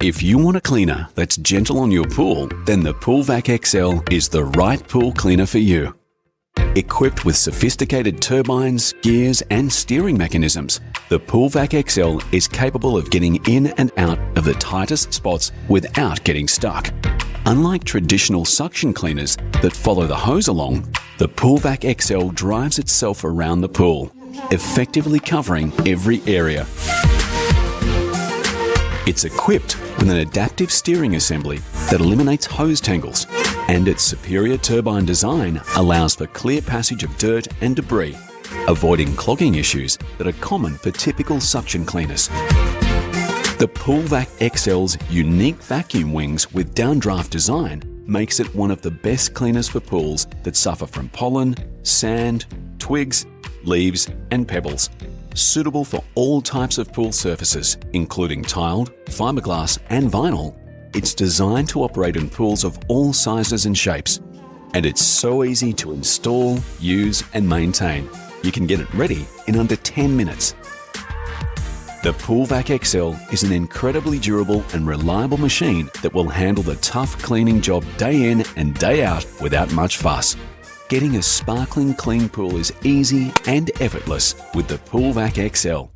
If you want a cleaner that's gentle on your pool, then the Pool Vac XL is the right pool cleaner for you. Equipped with sophisticated turbines, gears and steering mechanisms, the Pool Vac XL is capable of getting in and out of the tightest spots without getting stuck. Unlike traditional suction cleaners that follow the hose along, the Pool Vac XL drives itself around the pool, effectively covering every area. It's equipped with an adaptive steering assembly that eliminates hose tangles, and its superior turbine design allows for clear passage of dirt and debris, avoiding clogging issues that are common for typical suction cleaners. The Pool Vac XL's unique vacuum wings with downdraft design makes it one of the best cleaners for pools that suffer from pollen, sand, twigs, leaves and pebbles. Suitable for all types of pool surfaces, including tiled, fiberglass and vinyl, it's designed to operate in pools of all sizes and shapes. And it's so easy to install, use and maintain. You can get it ready in under 10 minutes. The Pool Vac XL is an incredibly durable and reliable machine that will handle the tough cleaning job day in and day out without much fuss. Getting a sparkling clean pool is easy and effortless with the Pool Vac XL.